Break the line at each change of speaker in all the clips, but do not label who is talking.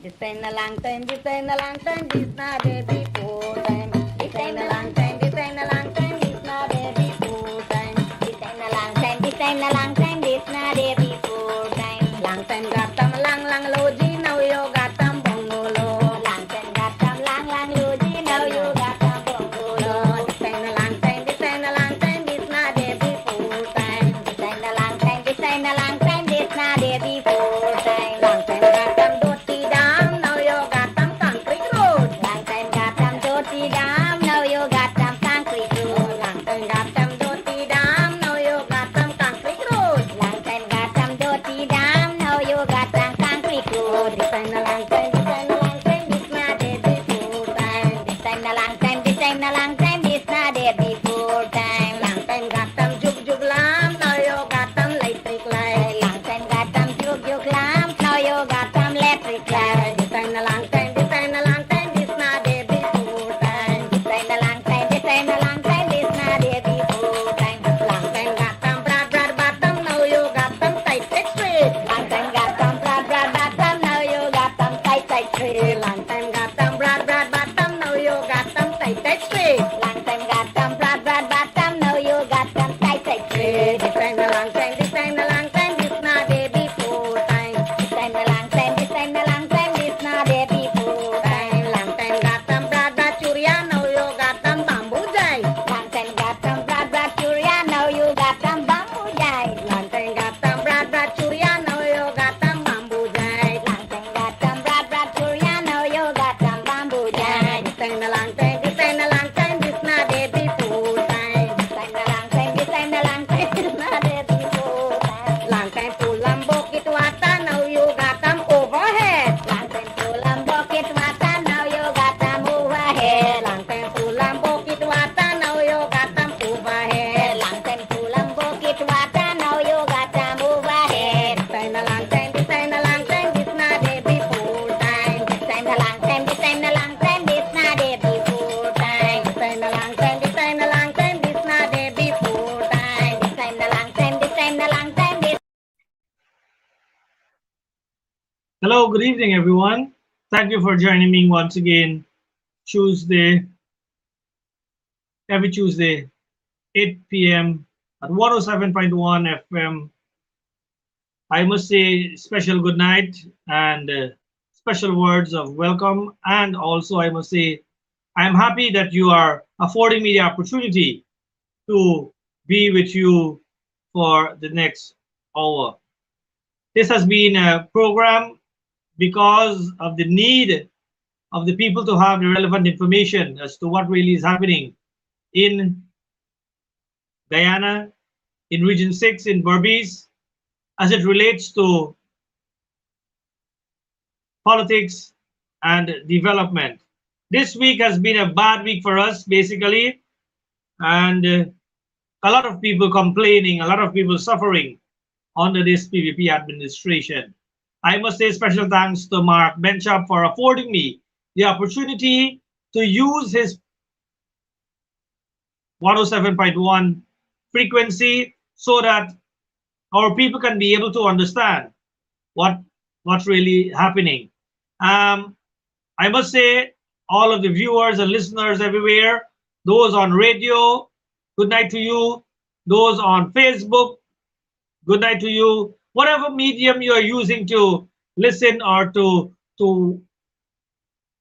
It's been a long time, it's been a long time, this not a before time. It's been a long time, it's been a long time, this not a before time. It's been a long time, it's been a long time, this not a before time. Long time got them lang loji, now you got them bongolo. Long time got them lang loji, now you got them bongolo. It's been a long time, it's been a long time, this not a before time. It's been a long time, it's been a long time, this not a before time. Long time got them dirty dam, now you got them concrete road. Long time got them dirty dam, now you got them concrete road. Long time got them dirty dam, now you got them concrete road. Long time got them dirty dam, now you got them concrete road. This time a long time, this time a long time, this not a before time. This time a long time, this time a long time, this not a before time. Long time got them jug lamp, now you got them electric light. Long time got them jug lamp, now you got them electric light. This time a long time, this time a long time, this not a before time. This time a long time, this time a long time, this not a before time. Long time got them broad bottom, now you got them tight straight. Long time got them broad bottom, now you got them tight straight. Long time got them broad bottom, now you got them tight straight. Long time got them broad bottom, now you got them tight straight. This time a long time, this time a long time, this not a before time. This time a long time, this time a long time, this not a before time. Long time got them broad churia, now you got them bamboo jai. Long time got them broad churia, now you got them bamboo jai. Long time got them broad churia, now you got them bamboo jai. Long time got them broad churia, now you got them bamboo jai. This time a long time, this time a long time, this not a before time. This time a long time, this time a long time, this not a before time. Long time full bucket water, now you got them overhead. Long time full bucket water, now you got them overhead. Long time full bucket water, now you got them overhead. Long time full bucket water, now you got them overhead. This time a long time, this time a long time, this not a before time. This time a long time, this time a long time, this not a before time. This time a long time, this time a long time, this not a before time. This time a long time, this time a long time, this.
Hello, good evening, everyone. Thank you for joining me once again. Every Tuesday, 8 p.m. at 107.1 FM. I must say special good night and special words of welcome. And also, I must say, I'm happy that you are affording me the opportunity to be with you for the next hour. This has been a program because of the need of the people to have the relevant information as to what really is happening in Guyana, in Region 6, in Berbice, as it relates to politics and development. This week has been a bad week for us, basically, and a lot of people complaining, a lot of people suffering under this PVP administration. I must say special thanks to Mark Benchop for affording me the opportunity to use his 107.1 frequency so that our people can be able to understand what's really happening. I must say, all of the viewers and listeners everywhere, those on radio, good night to you. Those on Facebook, good night to you. Whatever medium you are using to listen or to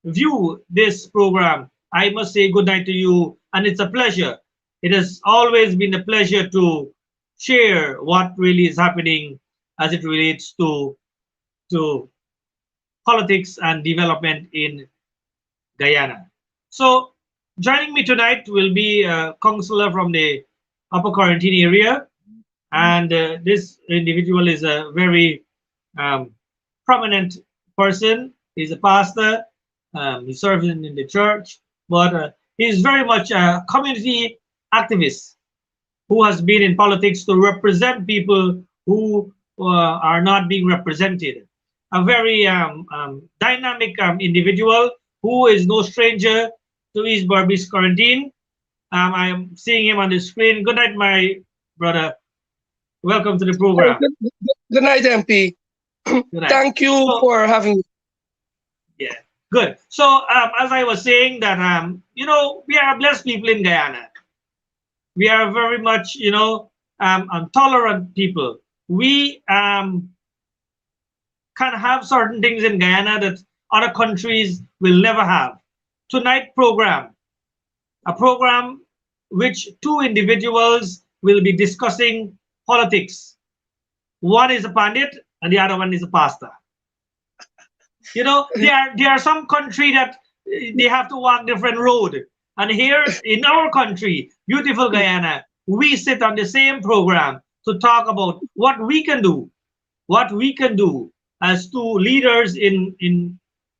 view this program, I must say good night to you, and it's a pleasure. It has always been a pleasure to share what really is happening as it relates to politics and development in Guyana. So joining me tonight will be a counselor from the Upper Quarantine area, and this individual is a very prominent person. He's a pastor. He serves in the church, but he's very much a community activist who has been in politics to represent people who are not being represented. A very dynamic individual who is no stranger to East Berbice Quarantine. I am seeing him on the screen. Good night, my brother. Welcome to the program.
Good night, MP.
Good night.
Thank you for having me.
Yeah, good. So as I was saying that we are blessed people in Guyana. We are very much tolerant people. We can have certain things in Guyana that other countries will never have. Tonight program, a program which two individuals will be discussing politics. One is a pandit and the other one is a pastor. There are some country that they have to walk different road. And here in our country, beautiful Guyana, we sit on the same program to talk about what we can do as two leaders in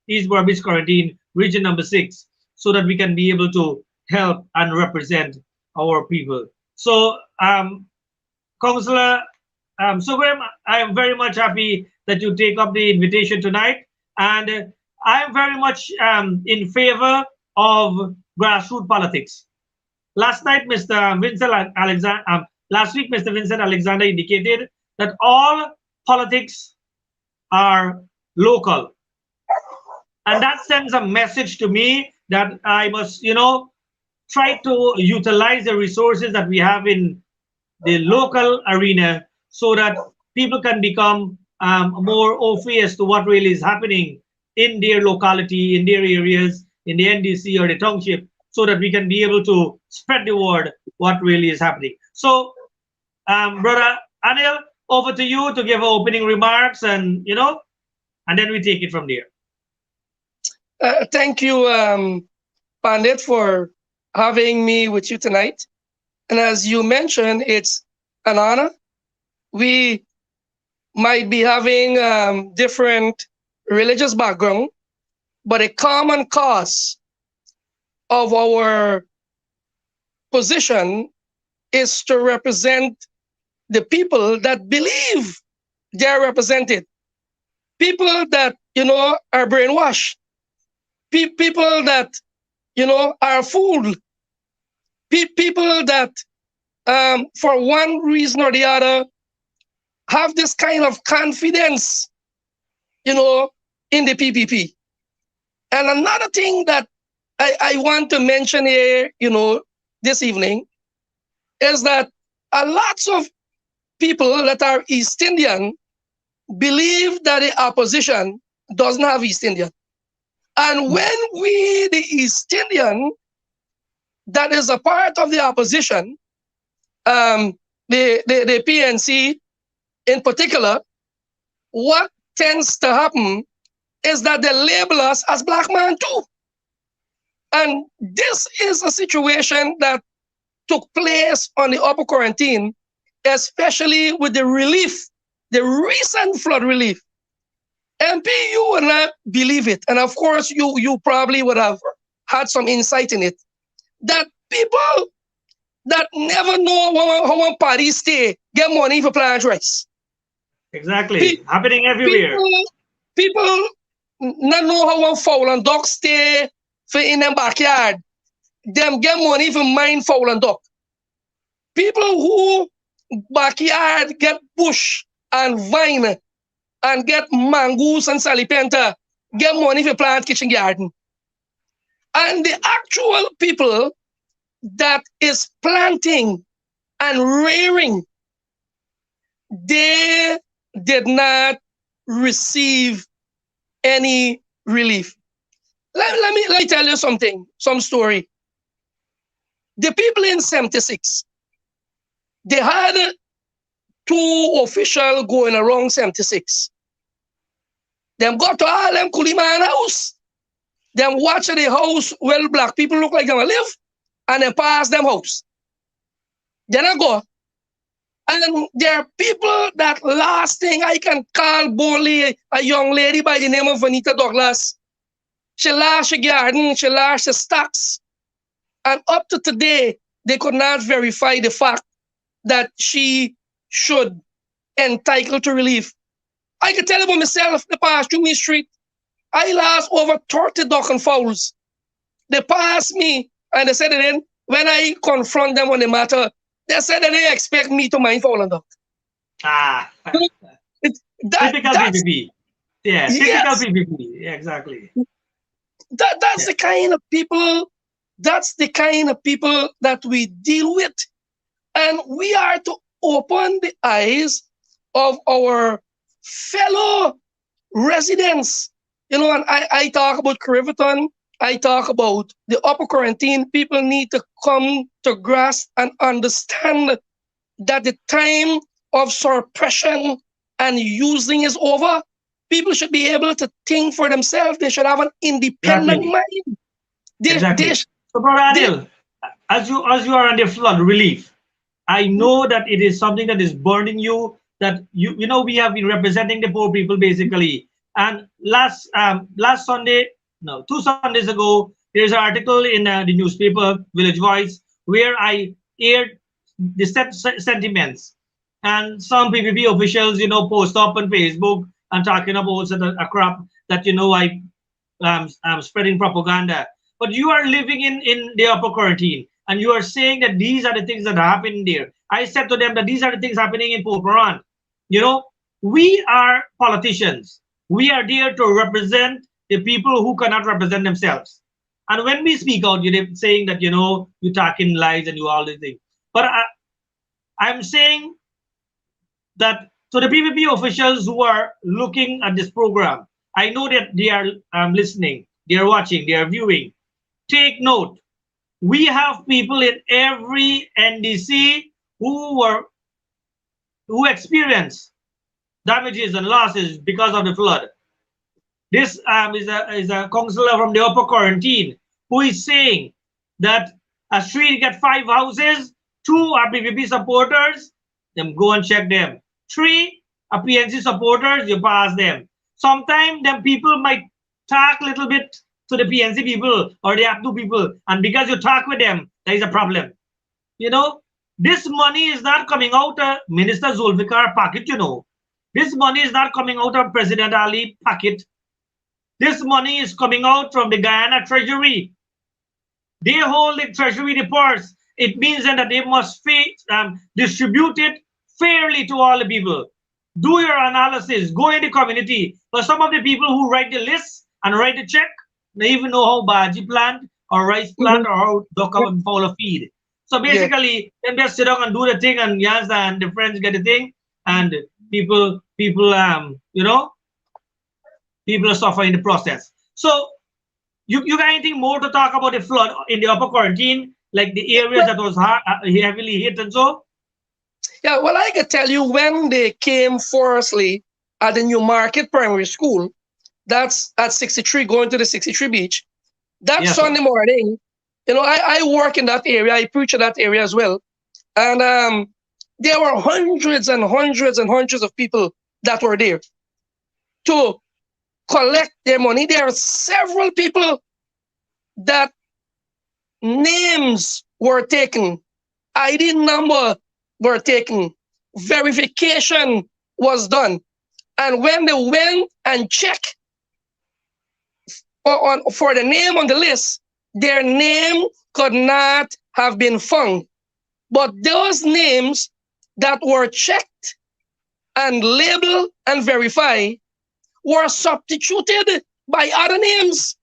East Berbice Quarantine, region number 6, so that we can be able to help and represent our people. So, Councillor Sugram, I am very much happy that you take up the invitation tonight, and I am very much in favor of grassroots politics. Last night, Mr. Vincent Alexander, last week, Mr. Vincent Alexander indicated that all politics are local, and that sends a message to me that I must, try to utilize the resources that we have in the local arena so that people can become more au fait as to what really is happening in their locality, in their areas, in the NDC or the township, so that we can be able to spread the word what really is happening. So, Brother Anil, over to you to give opening remarks, and and then we take it from there.
Thank you, Pandit, for having me with you tonight. And as you mentioned, it's an honor. We might be having different religious background, but a common cause of our position is to represent the people that believe they're represented. People that, are brainwashed. People that, are fooled. People that, for one reason or the other, have this kind of confidence, in the PPP. And another thing that I want to mention here, this evening, is that a lots of people that are East Indian believe that the opposition doesn't have East Indian. And when we, the East Indian, that is a part of the opposition, the PNC in particular, what tends to happen is that they label us as black man too. And this is a situation that took place on the upper quarantine, especially with the relief, the recent flood relief. MP, you would not believe it. And of course, you probably would have had some insight in it, that people that never know how one party stay get money for plant rice.
Exactly. Happening everywhere.
People not know how one fowl and dog stay for in them backyard. Them get money for mine fowl and dog. People who backyard get bush and vine and get mangoes and salipenta, get money for plant kitchen garden. And the actual people that is planting and rearing, they did not receive any relief. Let me tell you something, some story. The people in 76, they had two officials going around 76. Them got to all them Kuliman house. Them watch the house where black people look like them live, and then pass them house. Then I go. And there are people that last thing I can call boldly a young lady by the name of Vanita Douglas. She lost her garden, she lost her stocks. And up to today, they could not verify the fact that she should entitled to relief. I can tell about myself, the past through me street, I lost over 30 duck and fowls. They passed me and they said that then when I confront them on the matter, they said that they expect me to mind fowl and duck.
Typical PPP. Yeah, typical
Yes,
PPP. Yeah, exactly.
that's
Yeah,
the kind of people. That's the kind of people that we deal with, and we are to open the eyes of our fellow residents. And I talk about Criverton, I talk about the upper quarantine. People need to come to grasp and understand that the time of suppression and using is over. People should be able to think for themselves. They should have an independent
exactly.
mind. They,
Exactly. So, Brother
they,
Adil, as you are on the flood relief, I know that it is something that is burning you. That we have been representing the poor people basically. And last Sunday, no, 2 Sundays ago, there's an article in the newspaper Village Voice where I aired the sentiments, and some PPP officials, post up on Facebook and talking about such a crap that I'm spreading propaganda. But you are living in the upper quarantine, and you are saying that these are the things that are happening there. I said to them that these are the things happening in Port Moran. You know, we are politicians. We are there to represent the people who cannot represent themselves. And when we speak out, you're saying that you talking lies and you all these things. But I'm saying that to the PPP officials who are looking at this program, I know that they are listening, they are watching, they are viewing. Take note. We have people in every NDC who experience damages and losses because of the flood. This is a councillor from the upper quarantine who is saying that a street get 5 houses, 2 are PPP supporters, then go and check them. 3 are PNC supporters, you pass them. Sometimes them people might talk a little bit to the PNC people or the APTU people, and because you talk with them, there is a problem. You know, this money is not coming out of Minister Zulfikar pocket. This money is not coming out of President Ali pocket. This money is coming out from the Guyana Treasury. They hold the Treasury reports. It means then that they must distribute it fairly to all the people. Do your analysis. Go in the community. But some of the people who write the list and write the check, they even know how baji plant or rice plant
Mhm.
or how duck and fowl feed. So
Yeah.
basically, them just sit down and do the thing, and yes, and the friends get the thing, and people suffer in the process. So you got anything more to talk about the flood in the upper quarantine, like the areas
Well,
that was heavily hit and so?
yeah, well, I can tell you when they came firstly at the New Market Primary School, that's at 63, going to the 63 beach. That
Yes, sir.
Sunday morning, I work in that area, I preach in that area as well. And there were hundreds and hundreds and hundreds of people that were there to collect their money. There are several people that names were taken, ID number were taken, verification was done. And when they went and checked for the name on the list, their name could not have been found. But those names that were checked and labeled and verified were substituted by other names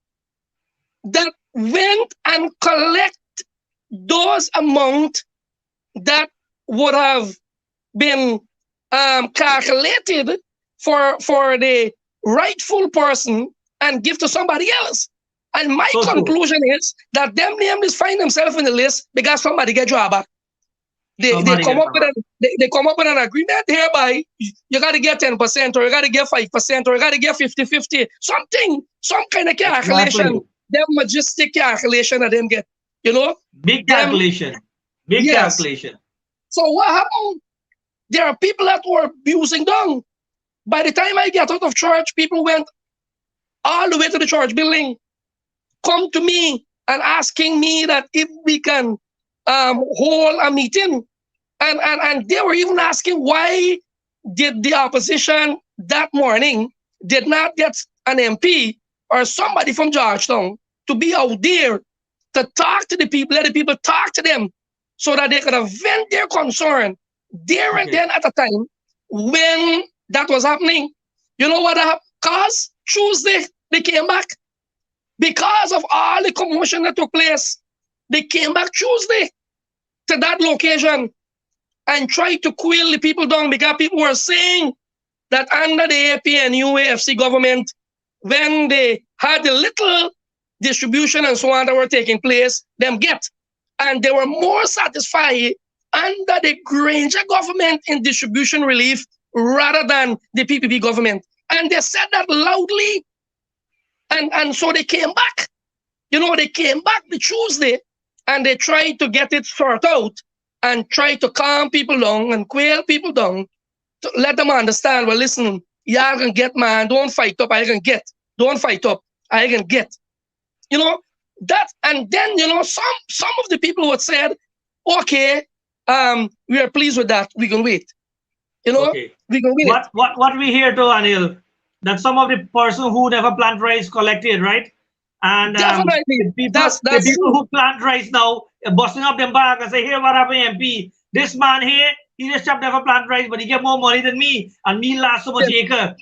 that went and collect those amount that would have been calculated for the rightful person and give to somebody else. And my
So true.
conclusion is that them names find themselves in the list because somebody get drawback. They
Somebody
come
get
up with
covered.
they come up with an agreement hereby you got to get 10% or you got to get 5% or you got to get 50-50, something, some kind of calculation,
Exactly.
them majestic calculation that them get, you know,
Big
them,
calculation. Big
yes.
calculation.
So what happened? There are people that were abusing down. By the time I get out of church, people went all the way to the church building, come to me and asking me that if we can hold a meeting. And they were even asking why did the opposition that morning did not get an MP or somebody from Georgetown to be out there to talk to the people, let the people talk to them so that they could have vent their concern there and
Okay.
then at a time when that was happening. You know what happened? Cause Tuesday they came back because of all the commotion that took place. They came back Tuesday to that location and tried to quail the people down because people were saying that under the AP and UAFC government, when they had the little distribution and so on that were taking place, them get. And they were more satisfied under the Granger government in distribution relief rather than the PPP government. And they said that loudly. And so they came back. They came back the Tuesday and they tried to get it sorted out and try to calm people down and quail people down to let them understand, well, listen, y'all can get, man, don't fight up, I can get. Don't fight up, I can get. That, and then, some of the people would said, okay, we are pleased with that, we can wait.
Okay.
We can wait.
What we hear too, Anil, that some of the person who never plant rice collected, right? And
Definitely.
the people who plant rice now busting up them bag and say, here, what happened, MP? This man here, he just never plant rice, but he get more money than me, and me last so much acre.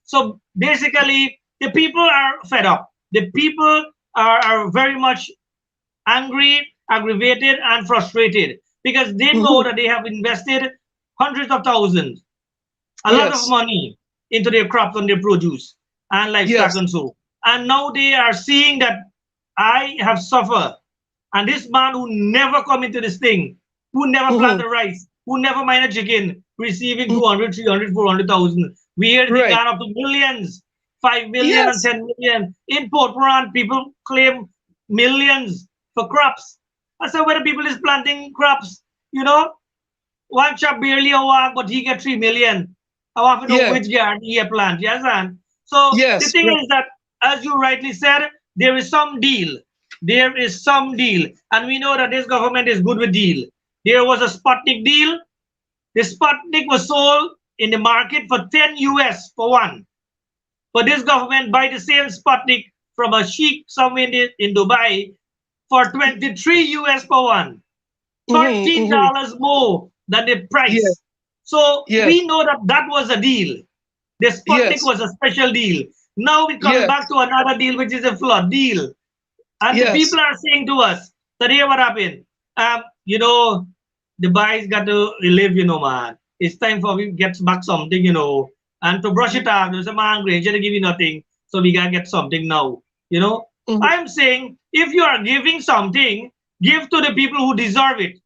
So basically, the people are fed up. The people are very much angry, aggravated, and frustrated because they know that they have invested hundreds of thousands, a lot of money into their crops and their produce and livestock and so. And now they are seeing that I have suffered. And this man who never come into this thing, who never planted rice, who never mined a chicken, receiving 200, 300, 400,000. We hear they gone up to millions, 5 million and 10 million. In Port Moran, people claim millions for crops. I said, whether people is planting crops, one chap barely a walk, but he get 3 million. I want to know which garden he plant. Yes, and so the thing is that, as you rightly said, there is some deal. There is some deal. And we know that this government is good with deal. There was a Sputnik deal. The Sputnik was sold in the market for 10 US for one. But this government buy the same Sputnik from a sheikh somewhere in Dubai for 23 US per one. $13 more than the price. So we know that that was a deal. The Sputnik was a special deal. Now we come back to another deal, which is a flood deal. And the people are saying to us that here what happened. The boys got to live, man. It's time for we get back something, and to brush it off. There's a man Granger to give you nothing, so we gotta get something now. I'm saying if you are giving something, give to the people who deserve it.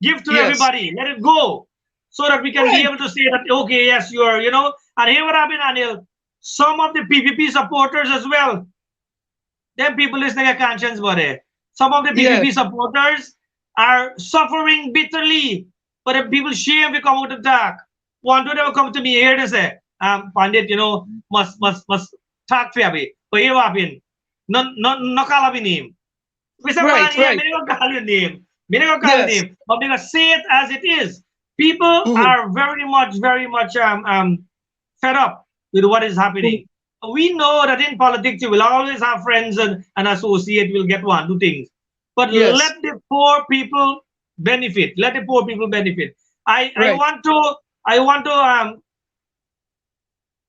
Give to everybody. Let it go, so that we can be able to say that okay, yes, you are. And here what happened, Anil. Some of the PPP supporters as well. Them people listening a conscience, buddy. Some of the PPP supporters are suffering bitterly. But the people shame we come out to talk. One to them come to me here to say, Pandit, must talk for me. But here what happened? No call me name. We say, man, me don't call your name. Me don't call your name. But we say it as it is. People are very much fed up with what is happening. We know that in politics you will always have friends and associate will get one, two things. But let the poor people benefit. Let the poor people benefit. I want to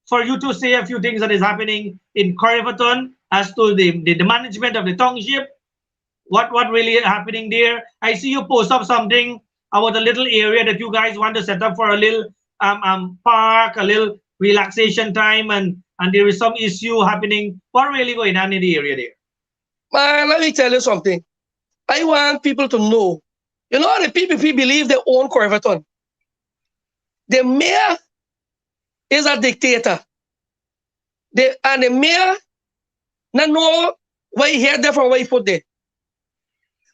for you to say a few things that is happening in Corriverton as to the management of the township. What really happening there? I see you post up something about a little area that you guys want to set up for a little park, a little relaxation time, and there is some issue happening. What really going on in the area there?
Man, let me tell you something. I want people to know. The PPP believe they own Corriverton. The mayor is a dictator. And the mayor not know why he here there from why he put there.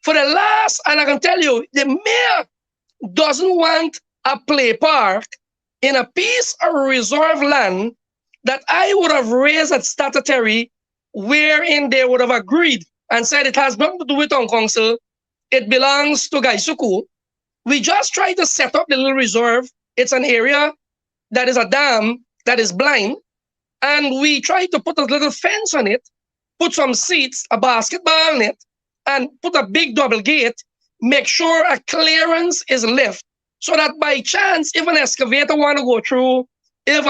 For the last, and I can tell you, the mayor doesn't want a play park in a piece of reserve land that I would have raised at statutory, wherein they would have agreed and said it has nothing to do with town council. It belongs to Gaisuku. We just try to set up the little reserve. It's an area that is a dam that is blind. And we try to put a little fence on it, put some seats, a basketball net, and put a big double gate, make sure a clearance is left so that by chance, if an excavator want to go through, if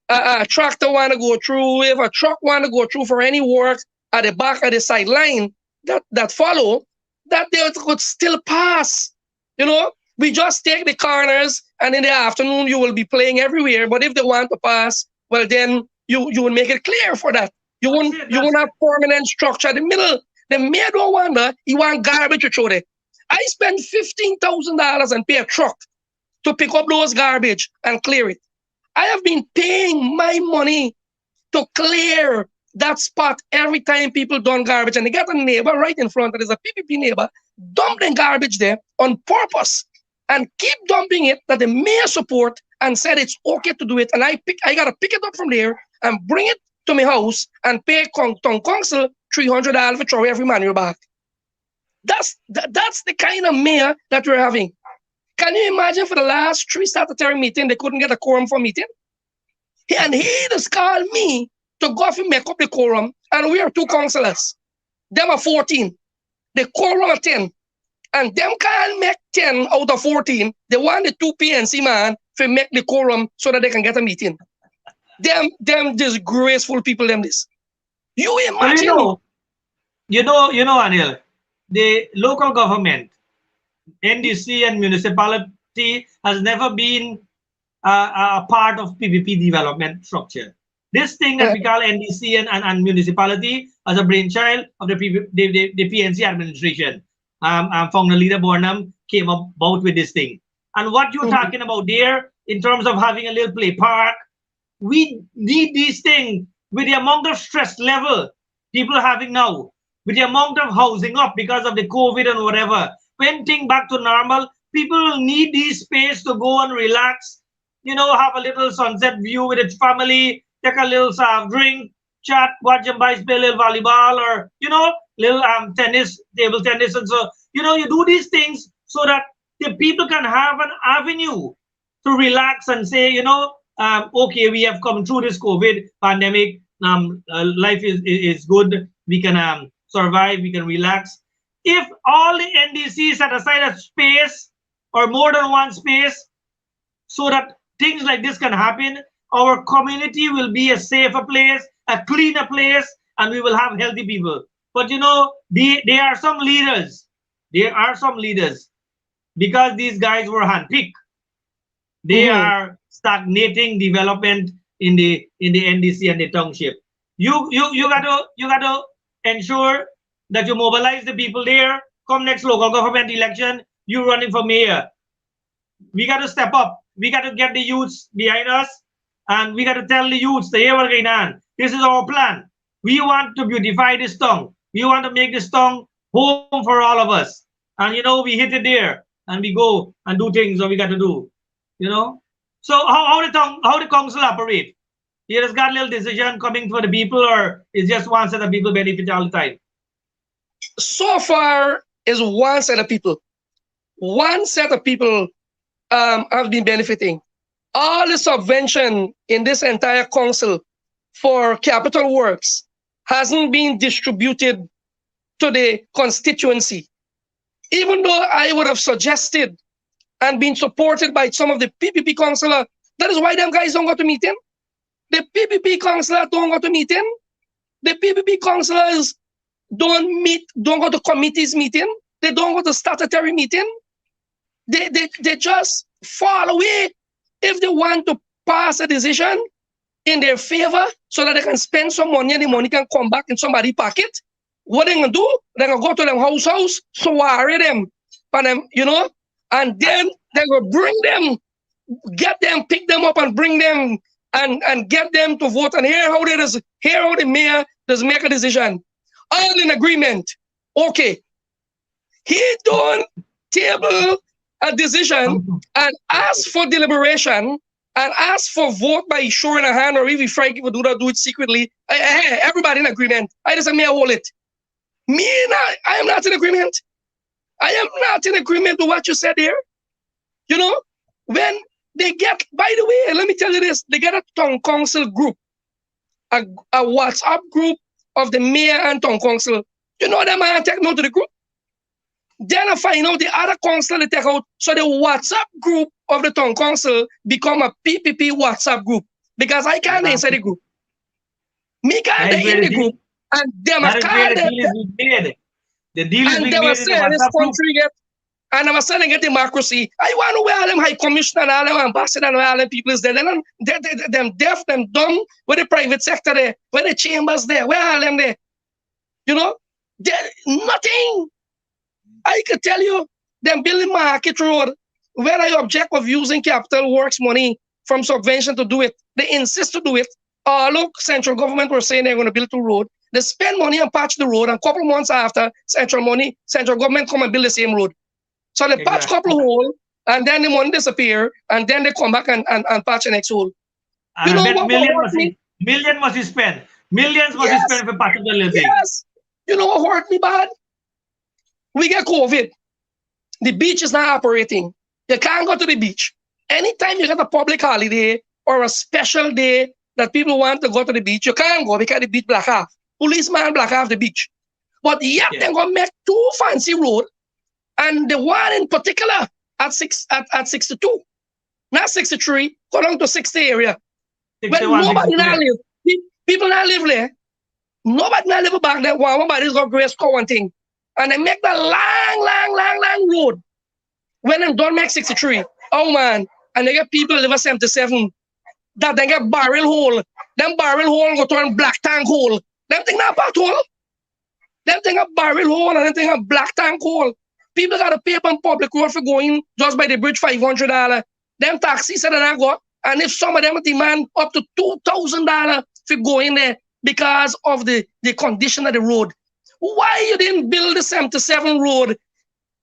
a tractor want to go through, if a truck want to go through for any work at the back of the sideline that follow, that they could still pass. You know, we just take the corners, and in the afternoon you will be playing everywhere. But if they want to pass, well then you will make it clear for that. You won't have permanent structure. The middle, the mayor don't wonder, he want garbage to throw there. I spend $15,000 and pay a truck to pick up those garbage and clear it. I have been paying my money to clear that spot every time people dump garbage, and they got a neighbor right in front. There's a PPP neighbor dump the garbage there on purpose and keep dumping it that the mayor support and said it's okay to do it. And I gotta pick it up from there and bring it to my house and pay town council $300 for throw every manual back. That's the kind of mayor that we're having. Can you imagine for the last 3 statutory meeting, they couldn't get a quorum for meeting? And he just called me to go off and make up the quorum, and we are 2 councillors. Them are 14. The quorum are 10. And them can't make 10 out of 14. They want the 2 PNC man to make the quorum so that they can get a meeting. Them disgraceful people, them this. You imagine?
You know, Anil, the local government, NDC and municipality has never been a part of PPP development structure. This thing that we call NDC and municipality as a brainchild of the PNC administration. Founder Leader Burnham came about with this thing. And what you're talking about there, in terms of having a little play park, we need these things with the amount of stress level people are having now, with the amount of housing up because of the COVID and whatever. When things back to normal, people will need these space to go and relax, you know, have a little sunset view with its family, take a little soft drink, chat, watch them boys play a little volleyball, or, you know, little tennis, table tennis. And so, you know, you do these things so that the people can have an avenue to relax and say, you know, okay, we have come through this COVID pandemic. Life is good. We can survive. We can relax. If all the NDCs set aside a space or more than one space so that things like this can happen, our community will be a safer place, a cleaner place, and we will have healthy people. But you know, there are some leaders. There are some leaders, because these guys were handpicked. They are stagnating development in the NDC and the township. You got to ensure that you mobilize the people there. Come next local government election, you running for mayor. We got to step up. We got to get the youths behind us, and we got to tell the youths, hey, what's going on? This is our plan. We want to beautify this town. We want to make this town home for all of us. And you know, we hit it there, and we go and do things that we got to do. You know, so how the council operate? He has got a little decision coming for the people, or is just one set of people benefit all the time?
So far, is one set of people. One set of people have been benefiting. All the subvention in this entire council for capital works hasn't been distributed to the constituency. Even though I would have suggested and been supported by some of the PPP councillors, that is why them guys don't go to meeting. The PPP councillors don't go to meeting. The PPP councillors don't go to committees meeting. They don't go to statutory meeting. They just fall away if they want to pass a decision in their favor so that they can spend some money and the money can come back in somebody's pocket. What they're gonna do? They're gonna go to them house, soiree them, for them, you know, and then they will bring them, get them, pick them up and bring them and get them to vote. And here how the mayor does make a decision. All in agreement. Okay. He don't table a decision and ask for deliberation and ask for vote by showing a hand, or if Frank would do it secretly. Hey, everybody in agreement. I just say, may I hold it. I am not in agreement. I am not in agreement with what you said here. You know, when they get, by the way, let me tell you this, they get a town council group, a WhatsApp group of the mayor and town council. You know that man take note to the group. Then I find out the other council they take out. So the WhatsApp group of the town council become a PPP WhatsApp group. because I can't inside the group. Me can't
That is where
in
the
the
deal.
group, and them a
That is where
call
the
them,
deal is being made. The deal is
and
being
they were
made in the
saying this
WhatsApp group.
country get, and I was saying get democracy. I want to wear them high commissioner and all them ambassador and all them people is there. Them deaf, them dumb, where the private sector there, where the chambers there, where all them there. You know, there nothing. I could tell you, them building Market Road, where I object of using capital works money from subvention to do it. They insist to do it. Look, central government were saying they're going to build a road. They spend money and patch the road, and a couple months after, central government come and build the same road. So they patch
Exactly.
couple hole, and then the money disappear, and then they come back and patch the next hole.
And
You
I
know
bet
what hurt me?
million must be spent. Millions must be
Yes,
spent for patching the little thing.
yes. You know what hurt me bad? We get COVID. The beach is not operating. You can't go to the beach. Anytime you get a public holiday or a special day that people want to go to the beach, you can't go because the beach block off. Policeman block off the beach. But yet
Yeah.
they're gonna make two fancy road, and the one in particular at 62, not 63, go down to 60 area. When
61,
nobody
62.
not live, people not live there. Nobody not live back there. Nobody's got grace cow and thing. And they make the long road. When them done make 63, oh man, and they get people live at 77, that they get barrel hole. Them barrel hole go turn black tank hole. Them thing not pot hole. Them thing a barrel hole and them thing a black tank hole. People got to pay up on public road for going just by the bridge $500. Them taxis said I go. And if some of them demand up to $2,000 for going there because of the condition of the road. Why you didn't build the 77 road?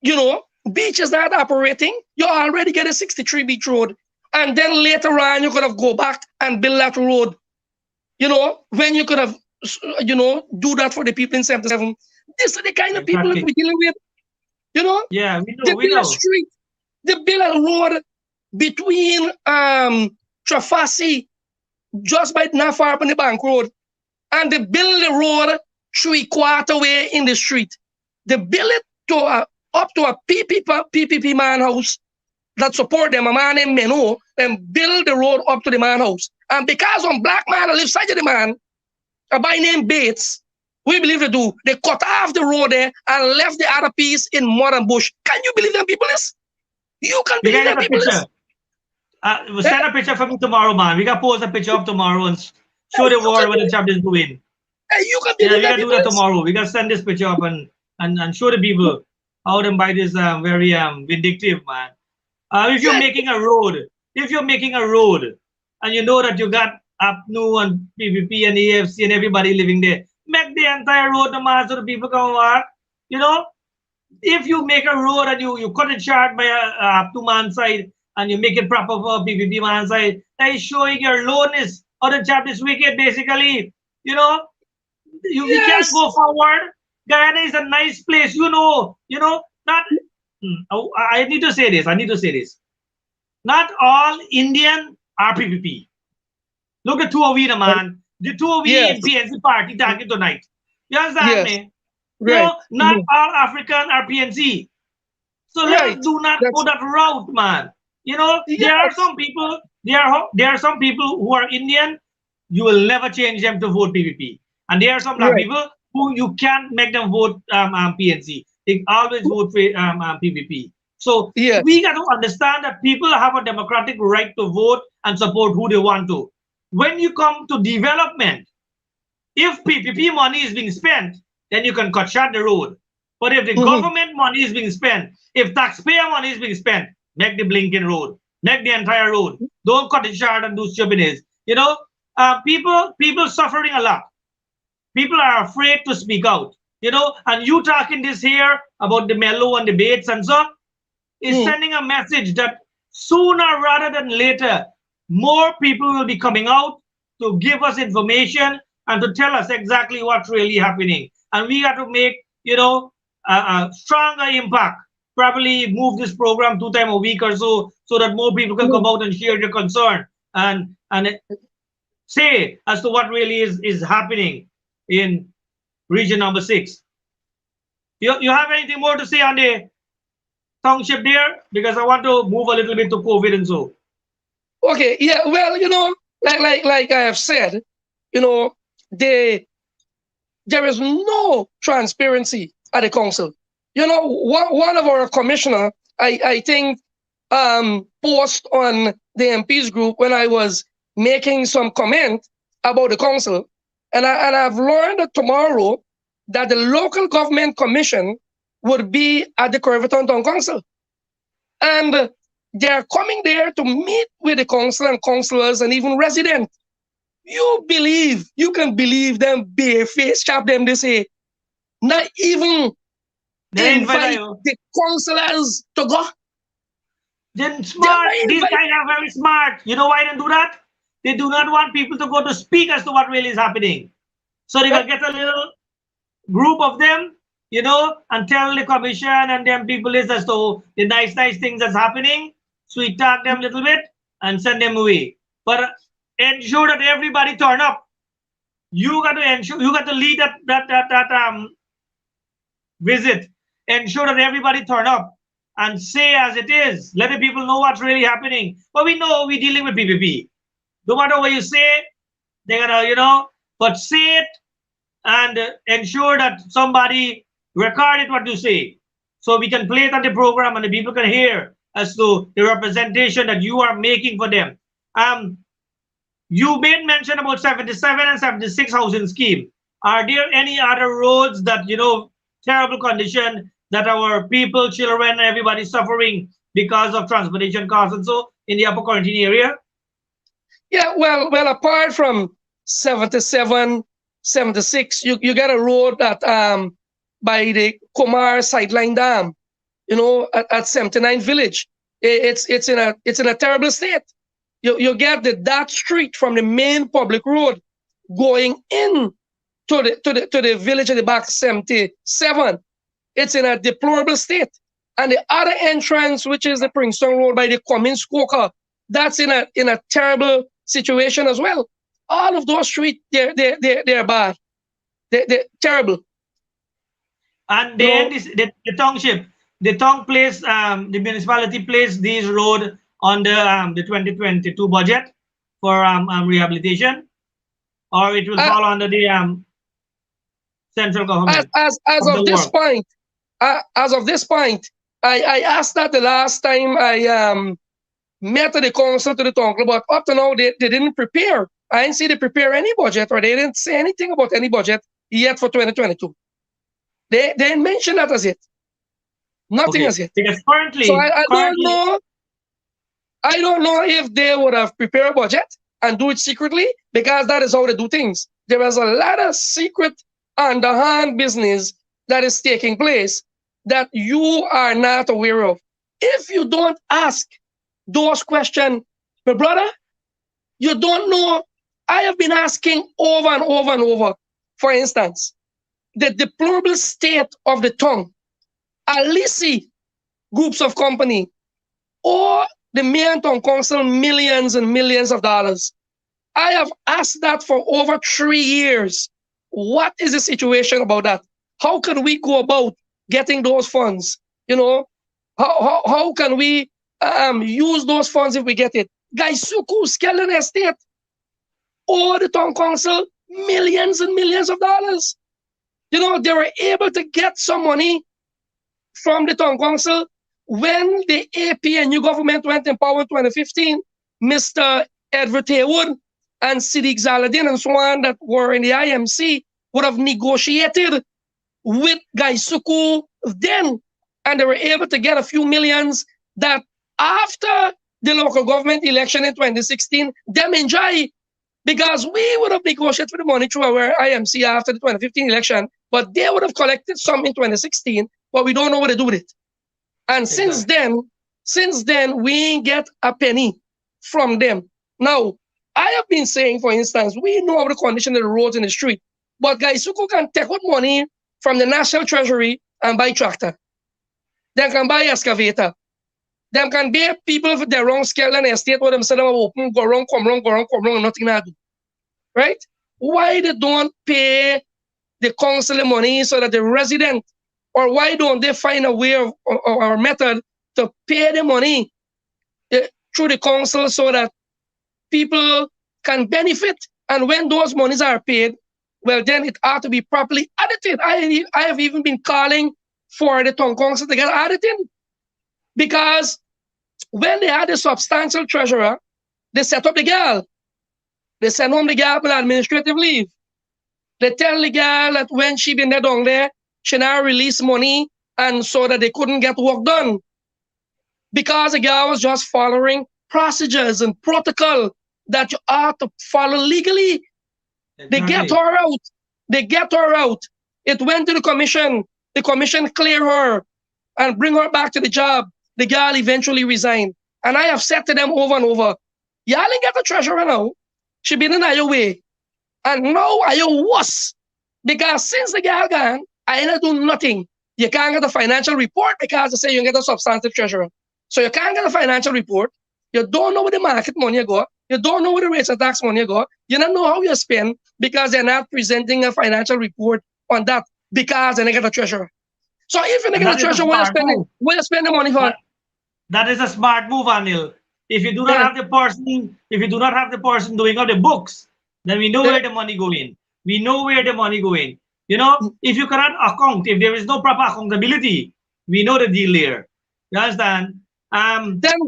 You know, beach is not operating. You already get a 63 beach road. And then later on, you could have go back and build that road. You know, when you could have, you know, do that for the people in 77. This is the kind of people that
Exactly.
we're dealing with. You know,
Yeah, we
they
know, we
build a
know.
street, they build a road between Trafasi, just by not far up on the bank road, and they build the road 3/4 way in the street. They build it to up to a PPP man house that support them, a man named Meno, and build the road up to the man house. And because one black man live side of the man, a by name Bates, we believe they do. They cut off the road there and left the other piece in mud and bush. Can you believe them people is? You can
We
believe
can
them
get a
people is?
picture. Send a picture for me tomorrow, man. We can post a picture of tomorrow and show the world what the chap is doing.
You can
Yeah,
believe
we
them
can do
people
that
is?
tomorrow. We can send this picture up and show the people how them by this very vindictive man. If you're making a road, and you know that you got APNU and PVP and AFC and everybody living there, make the entire road the man so the people can walk. You know, if you make a road and you cut it short by a APNU man side and you make it proper for PVP man side, that is showing your lowness or the chap is wicked basically. You know, we can't
Yes.
go forward. Guyana is a nice place, not. I need to say this. Not all Indian are PPP. Look at two of we, man. The two of we
Yes.
in PNC party talking tonight. You understand
Yes.
me?
Right.
Not
Mhm.
all African are PNC. So let us
Right.
do not go
That's
that route, man. There are
yes.
some people. There are some people who are Indian. You will never change them to vote PVP, and there are some black
Right.
people who you can't make them vote PNC. They always vote for PVP. So
Yes.
we got to understand that people have a democratic right to vote and support who they want to. When you come to development, if PPP money is being spent, then you can cut short the road. But if the
Mhm.
government money is being spent, if taxpayer money is being spent, make the blinking road, make the entire road. Don't cut it short and do stupidness. People suffering a lot. People are afraid to speak out. And you talking this here about the mellow and debates and so is
Mhm.
sending a message that sooner rather than later, more people will be coming out to give us information and to tell us exactly what's really happening. And we got to make, a stronger impact. Probably move this program 2 times a week or so that more people can come
Mhm.
out and share their concern and say as to what really is happening in region number 6. You have anything more to say on the township there? Because I want to move a little bit to COVID and so.
Okay. Yeah. Well, like I have said, you know, they there is no transparency at the council. You know, one of our commissioner, I think, post on the MPs group when I was making some comment about the council, and I've learned that tomorrow that the local government commission would be at the Corriverton Town Council, and they're coming there to meet with the council and councillors and even residents. You can believe them bare face chap them, they say, not even
They invite
invite
you.
the councillors to go.
Then
They
smart.
not
These
invite.
guys are very smart. You know why they do that? They do not want people to go to speak as to what really is happening. So they will get a little group of them, you know, and tell the commission and them people is as to the nice things that's happening, sweet talk them a little bit, and send them away. But ensure that everybody turn up. You got to ensure you got to lead that visit. Ensure that everybody turn up and say as it is. Let the people know what's really happening. But we know we're dealing with PPP. No matter what you say, they're gonna, you know, but say it and ensure that somebody record it what you say, so we can play it on the program and the people can hear as to the representation that you are making for them. You made mention about 77 and 76 housing scheme. Are there any other roads that, you know, terrible condition that our people, children, everybody suffering because of transportation costs and so in the upper quarantine area?
Yeah, well, apart from 77, 76, you get a road that by the Komar Sideline Dam, you know, at 79 Village. It's in a terrible state. You get that street from the main public road going in to the village at the back 77. It's in a deplorable state. And the other entrance, which is the Princeton Road by the Cummins Coker, that's in a terrible situation as well. All of those streets, they're bad. They're terrible.
And
You
then
know,
this, the township, the town place, the municipality placed these road on the 2022 budget for rehabilitation, or it will
uh,
fall under the central government
as
of the
of this
work.
point, as of this point, I asked that the last time I met the council to the town club, but up to now they didn't prepare. I didn't see they prepare any budget, or they didn't say anything about any budget yet for 2022. They didn't mention that as yet. Nothing as
Okay,
yet.
because
So
currently,
I don't
currently,
know. I don't know if they would have prepared a budget and do it secretly, because that is how they do things. There is a lot of secret underhand business that is taking place that you are not aware of. If you don't ask those questions, my brother, you don't know. I have been asking over and over and over. For instance, the deplorable state of the tongue, Alisi groups of company, or the main town council millions and millions of dollars. I have asked that for over 3 years. What is the situation about that? How can we go about getting those funds? You know, how can we use those funds if we get it? Guys, Suku, Skeleton Estate, or the town council, millions and millions of dollars. You know, they were able to get some money from the town council when the AP and new government went in power in 2015. Mr. Edward Haywood and Siddiq Zaladin and so on that were in the IMC would have negotiated with Gaisuku then, and they were able to get a few millions that after the local government election in 2016, them enjoy, because we would have negotiated for the money through our IMC after the 2015 election, but they would have collected some in 2016, but we don't know what to do with it. And
exactly.
since then, we ain't get a penny from them. Now, I have been saying, for instance, we know the condition of the roads in the street, but guys who can take out money from the National Treasury and buy tractor. They can buy excavator. Them can be people with their wrong scale and estate where them say them open, go wrong, come wrong, nothing to do. Right? Why they don't pay the council money so that the resident, or why don't they find a way of, or method to pay the money through the council so that people can benefit. And when those monies are paid, well, then it ought to be properly audited. I have even been calling for the Tong Council to get audited, because when they had a substantial treasurer, they set up the girl. They send home the girl on administrative leave. They tell the girl that when she been there down there, she now release money, and so that they couldn't get work done, because the girl was just following procedures and protocol that you ought to follow legally. They get her out. They get her out. It went to the commission. The commission clear her and bring her back to the job. The girl eventually resigned. And I have said to them over and over, y'all ain't get a treasurer now. She been in your way. And now are you worse? Because since the girl gone, I ain't do nothing. You can't get a financial report because they say you get a substantive treasurer. So you can't get a financial report. You don't know where the market money go. You don't know where the rates of tax money go. You don't know how you spend because they're not presenting a financial report on that because they don't get a treasurer. So if you don't get a treasurer, where you spend the money for?
That is a smart move, Anil. If you do not have the person doing all the books, then we know where the money go in. We know where the money go in. You know, if you cannot account, if there is no proper accountability, we know the deal there. You understand?
Then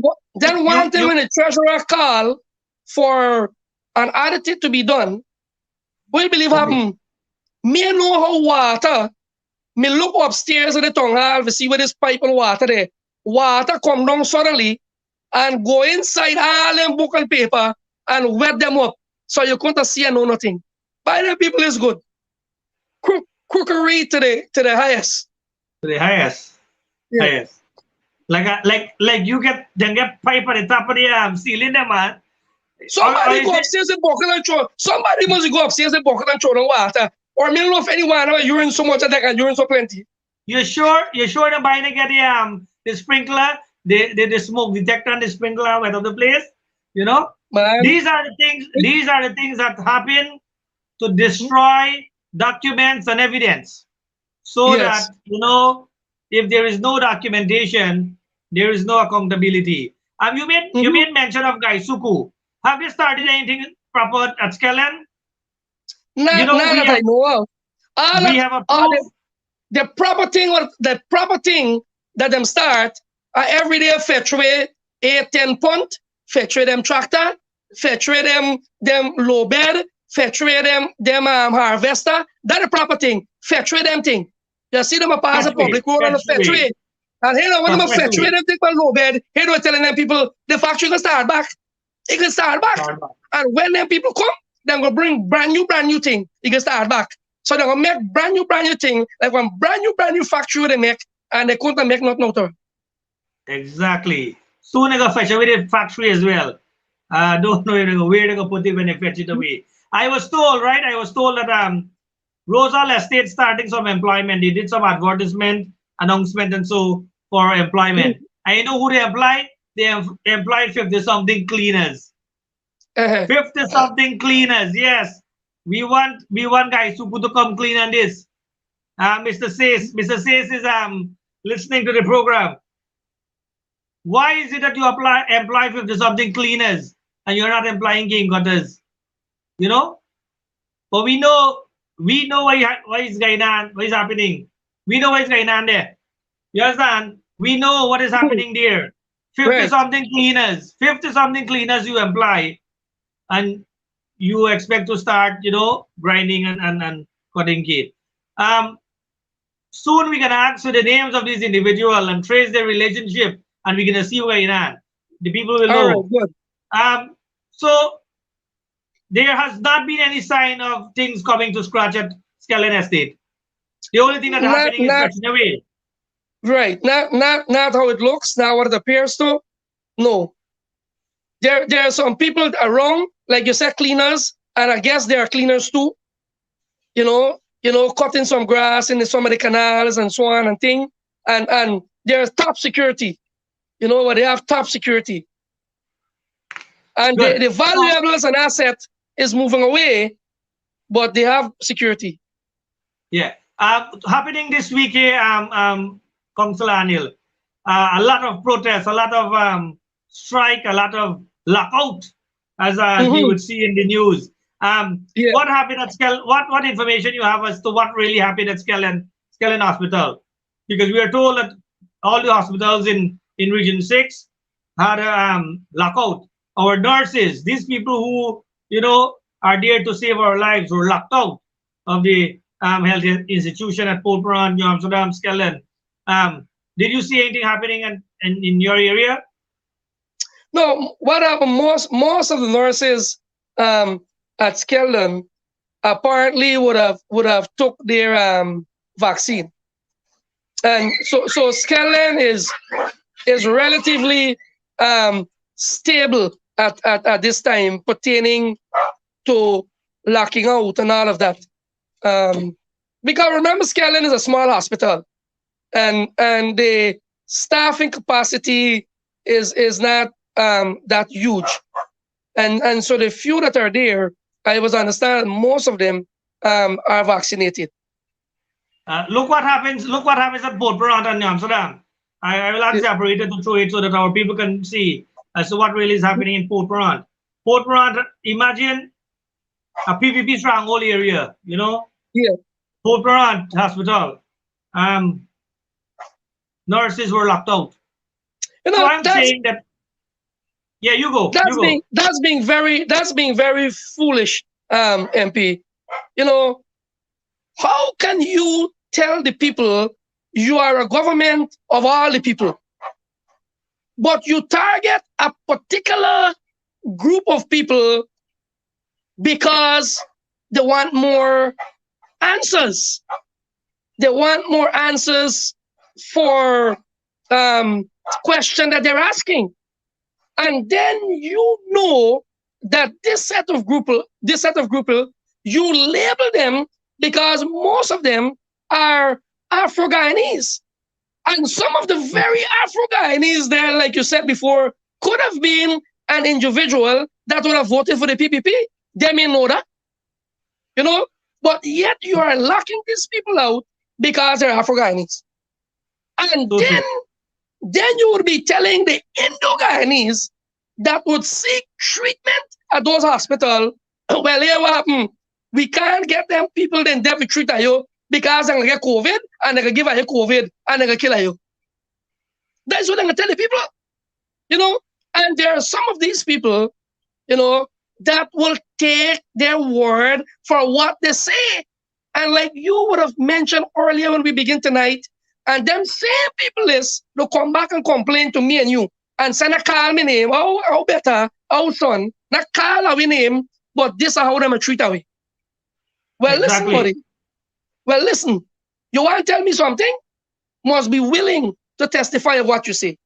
one thing when the treasurer call for an audit to be done, we believe happen. Me know how water. Me look upstairs at the tongue hall to see where this pipe and water there. Water come down suddenly and go inside all them book and paper and wet them up. So you couldn't see and know nothing. By the people is good. Crookery to the highest.
To the highest.
Yeah.
Highest. Like you get pipe at the top of the ceiling there, man.
Somebody go upstairs and bucket and throw. Somebody must go upstairs and bucket and throw the water. Or I don't know if anyone urine so much that urine so plenty.
You sure they're buying to get the sprinkler, the smoke detector and the sprinkler wet of the place? You know?
Man.
These are the things that happen to destroy documents and evidence. So that, you know, if there is no documentation, there is no accountability. You made mention of Guy Suku. Have you started anything proper at Skellen?
No,
you know,
that I know of.
We have approved.
The proper thing that them start every day fetch away 8-10 punt, fetch away them tractor, fetch away them low bed, fetch away them harvester. That's the proper thing. Fetch away them thing. You see them a pass a public road and fetch away. And here when them fetch away them take a low bed, here we're telling them people the factory can start back. It can start back. And when them people come, they're gonna bring brand new thing. It can start back. So they're gonna make brand new thing, like one brand new factory they make, and they couldn't make nothing out of it.
Exactly. Soon they're gonna fetch away the factory as well. Don't know where they're gonna put it when they fetch it away. I was told that Rosal Estate starting some employment. They did some advertisement, announcement, and so for employment. I know who they employ. They employed 50-something cleaners. 50-something cleaners. Yes, we want guys who to come clean on this. Mr. Says is listening to the program. Why is it that you employ 50-something cleaners and you're not employing game cutters? You know, but we know why is going on, what is happening. We know what is going on there. You understand? We know what is happening there. 50-something cleaners, 50-something cleaners you employ, and you expect to start, you know, grinding and cutting cane. Soon we're gonna answer the names of these individuals and trace their relationship, and we're gonna see what's going on. The people will know. Right, so there has not been any sign of things coming to scratch at Skellen Estate. The only thing that's happening is scratching away.
Right. Not how it looks, not what it appears to. No. There are some people around, like you said, cleaners, and I guess there are cleaners too. You know, cutting some grass in some of the canals and so on and thing. And there's top security. You know, where they have top security. And the valuable as an asset is moving away, but they have security.
Yeah. Happening this week here, Councillor Anil, a lot of protests, a lot of strike, a lot of lockout as you
Mm-hmm.
would see in the news.
Yeah.
What happened at What information you have as to what really happened at Skellen Hospital? Because we are told that all the hospitals in Region 6 had a lockout. Our nurses, these people who are there to save our lives, were locked out of the health institution at Polperon, New Amsterdam, Skellen. Did you see anything happening in your area?
No, what happened? Most of the nurses at Skeldon apparently would have took their vaccine, and so Skeldon is relatively stable at this time pertaining to locking out and all of that. Um, because remember, Skeldon is a small hospital, and the staffing capacity is not that huge, and so the few that are there, I was understand most of them are vaccinated.
Look what happens. Look what happens at Polperon and New Amsterdam. I will ask
Yeah,
the operator to show it so that our people can see as to what really is happening in Polperon. Polperon, imagine a PPP stronghold area.
yeah.
Polperon Hospital. Um, Nurses were locked out.
You
So
know
I'm saying that, yeah, you go, you go.
that's being very foolish, MP. You know, how can you tell the people you are a government of all the people, but you target a particular group of people because they want more answers? They want more answers for question that they're asking, and then that this set of people, you label them because most of them are Afro-Guyanese. And some of the very Afro-Guyanese there, like you said before, could have been an individual that would have voted for the PPP. They may know that, you know, but yet you are locking these people out because they're Afro-Guyanese. And
So true.
then you would be telling the Indo-Guyanese that would seek treatment at those hospitals, well, here what happen? We can't get them people then there to treat you because they're gonna get COVID and they're gonna give you COVID and they're gonna kill you. That's what they're gonna tell the people, you know. And there are some of these people, that will take their word for what they say. And like you would have mentioned earlier when we begin tonight, and them same people is to come back and complain to me and you and say, not call me name, how better, how son, not call our name, but this is how them treat away. Well, listen,
Exactly.
buddy. Well, listen. You want to tell me something? Must be willing to testify of what you say.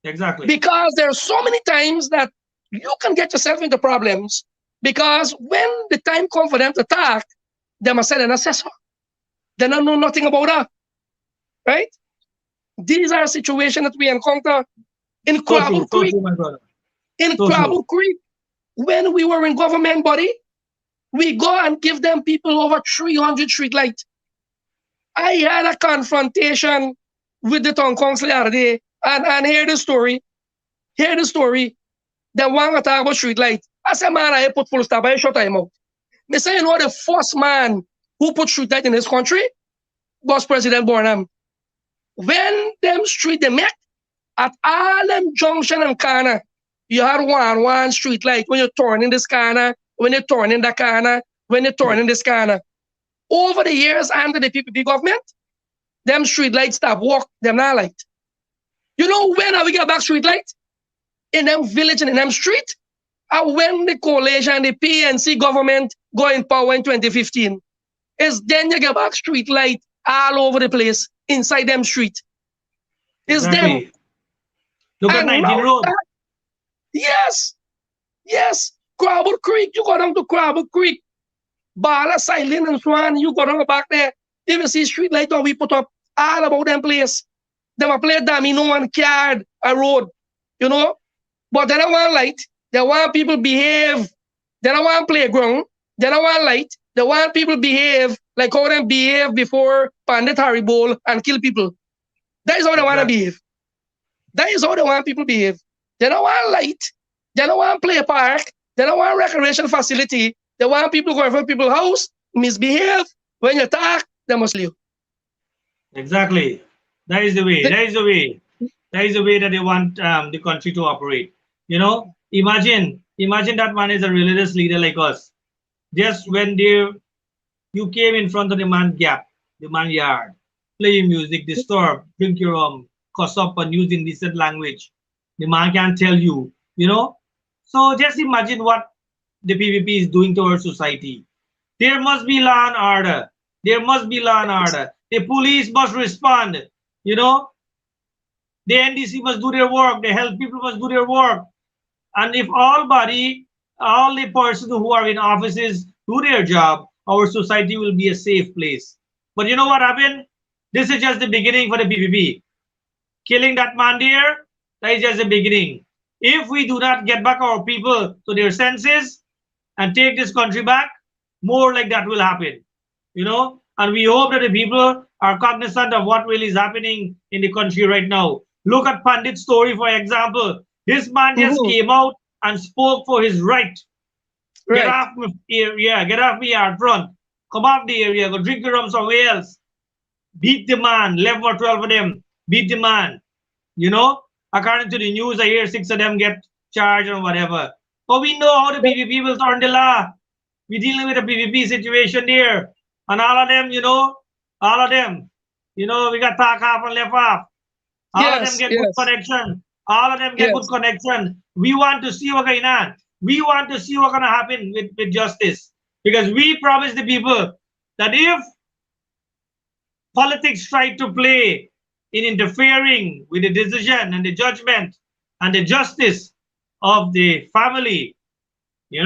Exactly.
Because there are so many times that you can get yourself into problems because when the time comes for them to talk, they must say an assessor. They don't know nothing about that, right? These are situations that we encounter in Crabble
So
Creek.
true, my brother.
In
So true.
Crabble Creek, when we were in government body, we go and give them people over 300 street light. I had a confrontation with the town council the other day, and hear the story. Hear the story. They want to talk about street light. I said, man, I put full stop. I shut him out. Me say, the first man who put street light in this country was President Bonham. When them street they met at all them junction and corner, you had one street light when you turn in this corner, when you turn in that corner, when you turn in this corner. Over the years under the PPP government, them street lights stop work, them not light. You know when are we get back street light? In them village and in them street? And when the coalition, the PNC government go in power in 2015, is then you get back street light all over the place inside them street. Is them.
Exactly. Look at
And
19
now
Road.
that, yes, Crabble Creek, you go down to Crabble Creek, Bala, Silent and Swan, you go down back there. If you see street light we put up all about them place. Them a play domino and card a road, you know. But they don't want light. They want people behave. They don't want playground. They don't want light. They want people behave like how them behave before Pandit Haribol and kill people. That is how they want to
Exactly.
behave. That is how they want people behave. They don't want light. They don't want play park. They don't want recreation facility. They want people going from people's house, misbehave. When you talk, they must leave.
Exactly. That is the way.
The-
That is the way. That is the way that they want the country to operate. You know, imagine that man is a religious leader like us. Just when you came in front of the man gap, the man yard, playing music, disturb, drink your cuss up and use indecent language. The man can't tell you, you know. So just imagine what the PVP is doing to our society. There must be law and order. There must be law and order. The police must respond. You know, the NDC must do their work. The health people must do their work. And if all the persons who are in offices do their job, our society will be a safe place. But you know what happened? This is just the beginning for the PPP. Killing that man there, that is just the beginning. If we do not get back our people to their senses and take this country back, more like that will happen. You know, and we hope that the people are cognizant of what really is happening in the country right now. Look at Pandit's story, for example. This man just
Mhm.
came out and spoke for his right. Get
Right.
off me area, get off me yard front. Come off the area, go drink the rum somewhere else. Beat the man, 11 or 12 of them. Beat the man. You know, according to the news, I hear 6 of them get charged or whatever. But we know how the PVP will turn the law. We're dealing with a PVP situation there. And all of them, all of them, we got talk half and left half. All of them
Yes.
get good
Yes.
connection. All of them get good
Yes.
connection. We want to see what's going on. We want to see what's going to happen with justice. Because we promised the people that if politics try to play in interfering with the decision and the judgment and the justice of the family, we're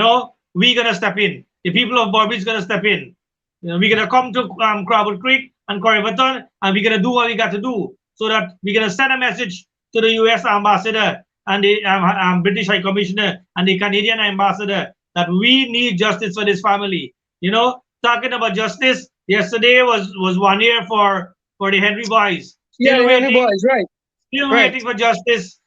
going to step in. The people of Barbie is going to step in. We're going to come to Crabble Creek and Corriverton and we're going to do what we got to do so that we're going to send a message to the US ambassador and the British High Commissioner and the Canadian ambassador that we need justice for this family. Talking about justice, yesterday was 1 year for the Henry boys.
Yeah,
Still
the Henry
waiting,
boys, right.
still
Right.
waiting for justice.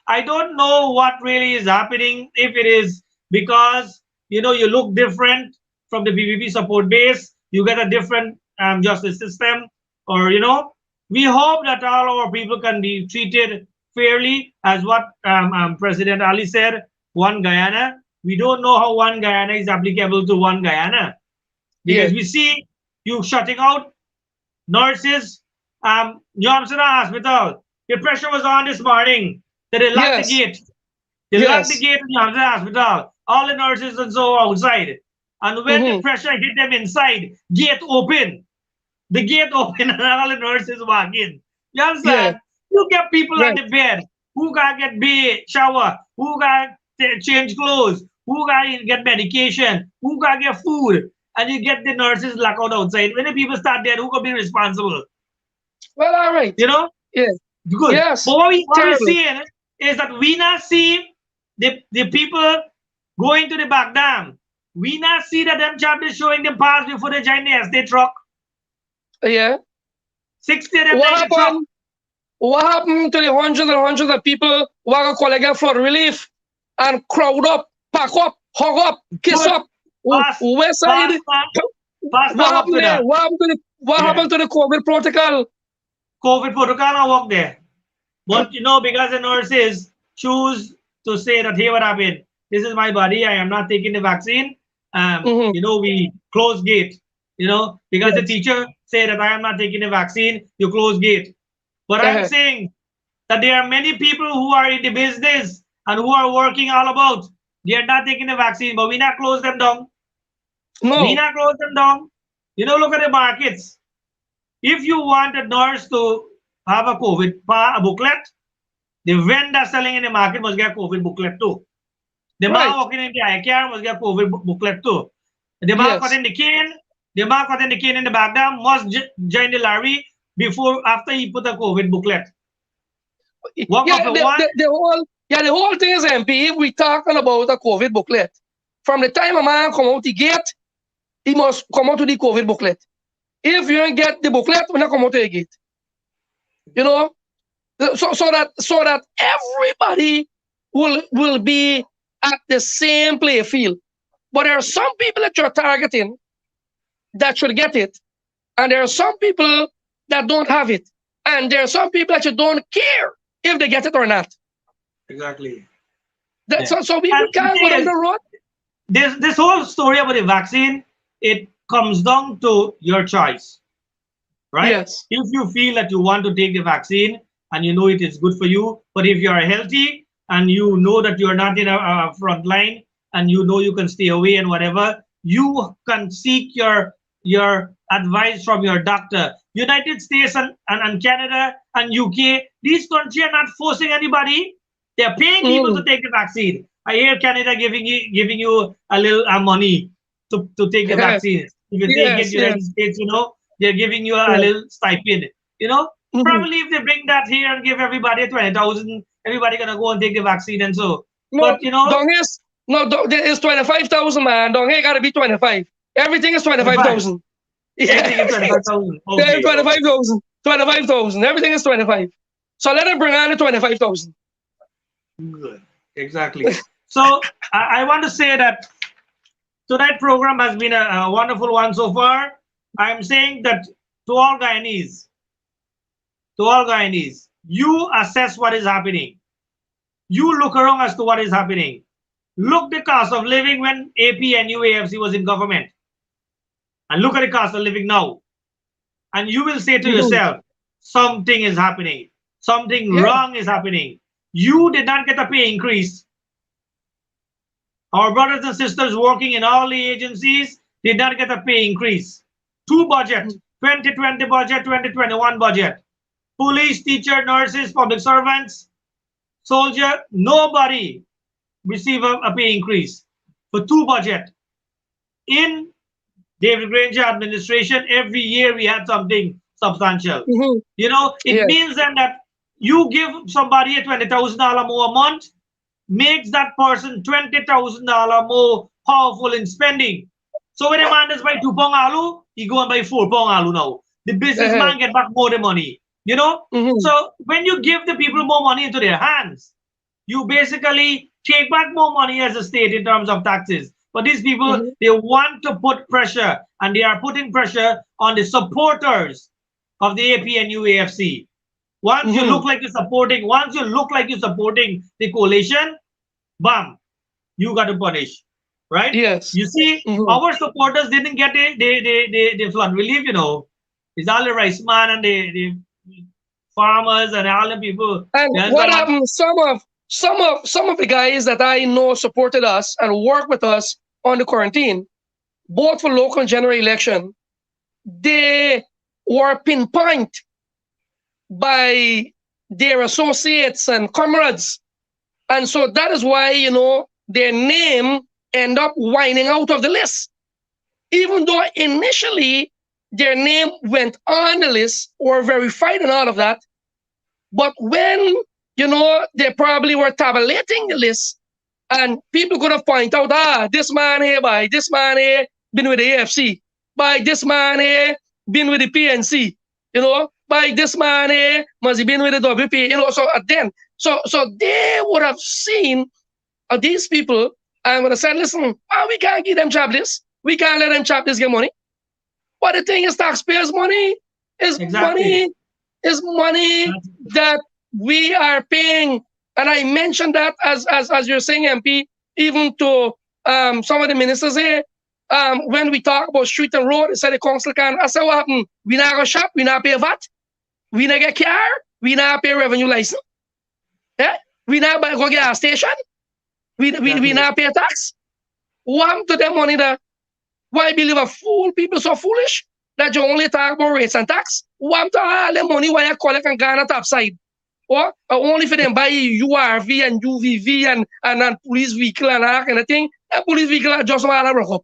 I don't know what really is happening. If it is because you look different from the PVP support base, you get a different justice system, or we hope that all our people can be treated fairly, as what President Ali said. One Guyana. We don't know how one Guyana is applicable to one Guyana
Yeah.
because we see you shutting out nurses. New Amsterdam Hospital. The pressure was on this morning that they locked the
Yes.
gate. They locked the
Yes.
gate in New Amsterdam Hospital. All the nurses and so outside. And when the
Mm-hmm.
pressure hit them inside, gate open. The gate open and all the nurses walk in. You
Yeah.
understand? You get people on
Right.
the bed who got get bathe, shower, who got change clothes, who got get medication, who got get food, and you get the nurses locked out outside. When the people start dead, who could be responsible?
Well, all right.
You know?
Yeah.
Good.
Yes.
But what we
Terrible.
seeing is that we not see the people going to the back dam. We not see that them chapters showing them pass before they join the estate truck.
Yeah.
60 of them
What
in the truck.
happened? What happened to the hundreds of people who are collect flood relief and crowd up, pack up, hug up, kiss
Good.
up?
Pass,
West side.
pass, pass
What
now up
happened
to
there?
that.
What
Yeah.
happened to the COVID protocol?
COVID protocol now work there. But because the nurses choose to say that, hey, what happened? This is my body. I am not taking the vaccine.
Mm-hmm.
We close gate. Because the
Yes.
teacher say that I am not taking the vaccine, you close gate. But I'm
Uh-huh.
saying that there are many people who are in the business and who are working all about. They are not taking the vaccine, but we not close them down. We
No.
not close them down. Look at the markets. If you want a nurse to have a COVID booklet, the vendor selling in the market must get COVID booklet too. The man
Right.
working in the eye care must get COVID booklet too. The man
Yes.
cutting the cane, in the back there must join the lorry after he put a COVID booklet. Walk up
Yeah.
at one.
The whole thing is MP. If we talking about a COVID booklet, from the time a man come out the gate, he must come out to the COVID booklet. If you don't get the booklet, we not come out to the gate. You know, so that everybody will be at the same play field. But there are some people that you're targeting that should get it, and there are some people that don't have it, and there are some people that you don't care if they get it or not.
Exactly.
That,
Yeah.
so we
And the
can't go
thing
down
is,
the road.
this whole story about the vaccine, it comes down to your choice, right?
Yes.
If you feel that you want to take the vaccine and you know it is good for you, but if you are healthy and you know that you are not in a front line and you know you can stay away and whatever, you can seek your advice from your doctor. United States and Canada and UK, these countries are not forcing anybody. They're paying people to
Mhm.
take the vaccine. I hear Canada giving you a little money to take the
Yes.
vaccine. If you take it,
Yes.
United
Yes.
States, they're giving you a
Yes.
little stipend. You know,
Mhm.
probably if they bring that here and give everybody 20,000, everybody gonna go and take the vaccine and so.
No,
But
down here, no, there is 25,000, man. Down here, gotta be 25. Everything is
25,
25,000.
everything is
Yes.
25,000.
There is
Okay, okay,
25,000. 25,000. Everything is 25. So let them bring on the 25,000.
good, exactly. So I want to say that tonight's program has been a wonderful one so far. I'm saying that to all Guyanese, you assess what is happening. You look around as to what is happening. Look the cost of living when AP and UAFC was in government, and look at the cost of living now. And you will say to
Mhm.
yourself, something is happening. Something
Yeah.
wrong is happening. You did not get a pay increase. Our brothers and sisters working in all the agencies did not get a pay increase. Two budget, 2020 budget, 2021 budget. Police, teacher, nurses, public servants, soldier, nobody receive a pay increase for two budget. In David Granger administration, every year we had something substantial.
Mhm.
It
Yeah.
means then that you give somebody a $20,000 more a month, makes that person $20,000 more powerful in spending. So when a man is buy 2 pound alu, he go and buy 4 pound alu now. The
Uh-huh.
businessman get back more the money.
Mhm.
So when you give the people more money into their hands, you basically take back more money as a state in terms of taxes. But these people,
Mhm.
they want to put pressure, and they are putting pressure on the supporters of the AP and UAFC.
Mhm.
Once you look like you're supporting the coalition, bam, you got to punish, right?
Yes.
You see,
Mhm.
our supporters didn't get the flood relief. It's all the rice man and the farmers and all the people.
And
You
what
understand what?
happened? Some of the guys that I know supported us and worked with us on the quarantine, both for local and general election, they were pinpointed by their associates and comrades. And so that is why, their name end up winding out of the list. Even though initially their name went on the list or verified and all of that. But when, they probably were tabulating the list and people could have pointed out, this man here, by this man here, been with the AFC. By this man here, been with the PNC. By this man here, must have been with the WP. So then, so they would have seen these people and would have said, listen, we can't give them jobless. We can't let them jobless get money. But the thing is, taxpayers' money is
Exactly.
money
That's
that we are paying. And I mentioned that as you're saying, MP, even to some of the ministers here. When we talk about street and road, they said the council can. I said, what happened? We not go shop, we not pay VAT, we not get car, we not pay revenue license. Yeah? We not buy go gas station, we
exactly.
not pay tax. What happened to them money that why believe a fool? People so foolish that you only talk about rates and tax. Want to all the money why you collect and Ghana top side. Or only for them buy URV and UVV and police vehicle and that kind of thing. That police vehicle are just want to broke up.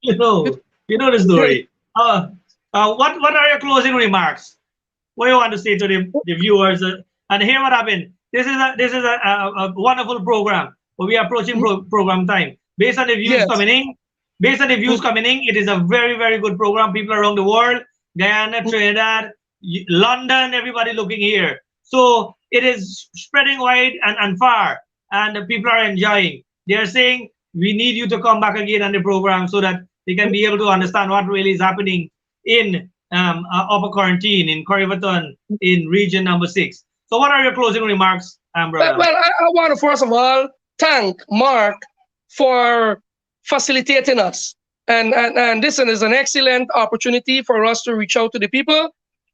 you know, you know the story. What are your closing remarks? What do you want to say to the viewers? And here what happened. This is a wonderful program. But we are approaching program time. Based on the views
Yes.
coming in, it is a very, very good program. People around the world, Guyana, Trinidad, London, everybody looking here. So it is spreading wide and far, and the people are enjoying. They are saying we need you to come back again on the program so that they can be able to understand what really is happening in Upper Quarantine, in Corriverton, in region number 6. So, what are your closing remarks, brother?
Well, I want to first of all thank Mark for facilitating us. And this is an excellent opportunity for us to reach out to the people.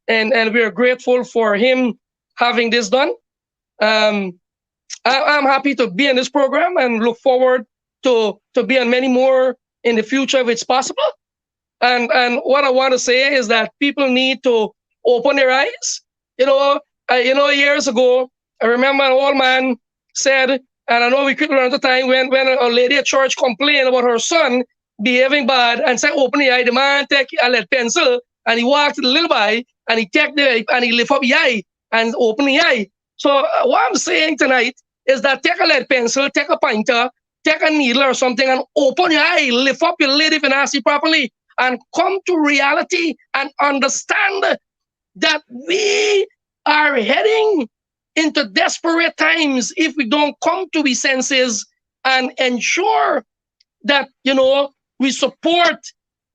And we are grateful for him having this done. Um, I'm happy to be in this program and look forward to be on many more in the future if it's possible. And what I want to say is that people need to open their eyes. Years ago, I remember an old man said, and I know we quickly run out of time, when a lady at church complained about her son behaving bad and said, open the eye, the man take a lead pencil and he walked to the little boy and he take the and he lift up the eye and open the eye. So what I'm saying tonight is that take a lead pencil, take a pointer, take a needle or something and open your eye, lift up your lid if you not see properly, and come to reality and understand that we are heading into desperate times if we don't come to our senses and ensure that we support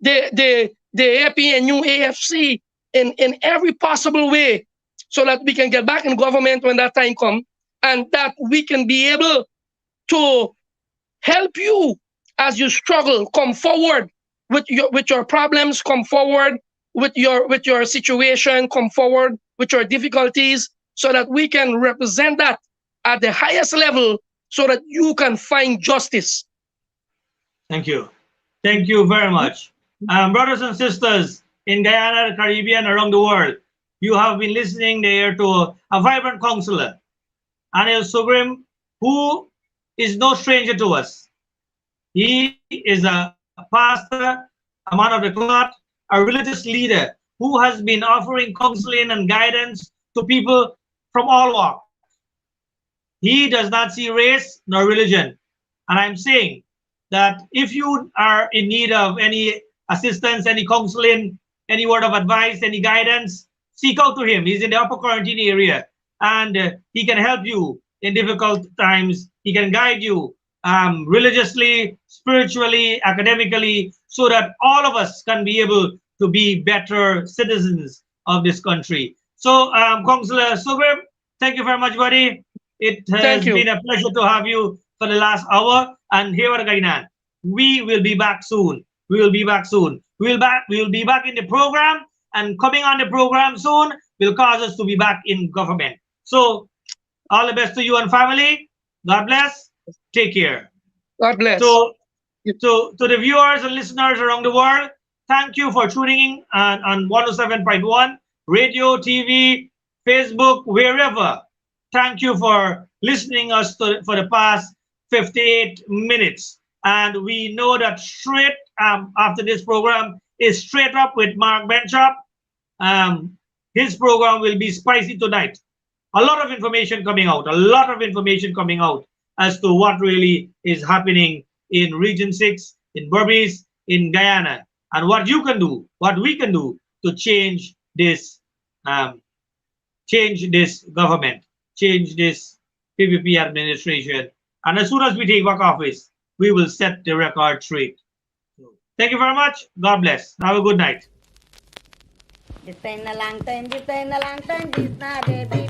the APNU AFC in every possible way so that we can get back in government when that time comes, and that we can be able to help you as you struggle. Come forward with your problems, come forward with your situation, come forward with your difficulties, so that we can represent that at the highest level so that you can find justice.
Thank you. Thank you very much. Brothers and sisters in Guyana, the Caribbean, around the world, you have been listening there to a vibrant counselor, Anil Sugrim, who is no stranger to us. He is a pastor, a man of the cloth, a religious leader who has been offering counseling and guidance to people from all walks. He does not see race nor religion. And I'm saying that if you are in need of any assistance, any counseling, any word of advice, any guidance, seek out to him. He's in the Upper Quarantine area, and he can help you in difficult times. He can guide you religiously, spiritually, academically, so that all of us can be able to be better citizens of this country. So, Councillor Sugrim, thank you very much, buddy. It has been a pleasure to have you for the last hour. And here at Gainan, we will be back soon. We will be back soon. We will be back in the program, and coming on the program soon will cause us to be back in government. So, all the best to you and family. God bless. Take care.
God bless.
So, to the viewers and listeners around the world, thank you for tuning in on 107.1, radio, TV, Facebook, wherever. Thank you for listening us for the past 58 minutes. And we know that straight after this program is Straight Up with Mark Benchop. His program will be spicy tonight. A lot of information coming out, as to what really is happening in Region 6, in Berbice, in Guyana, and what you can do, what we can do to change this government, change this PPP administration. And as soon as we take back office, we will set the record straight. So, thank you very much. God bless. Have a good night.
This time a long time, this time a long time, this not baby.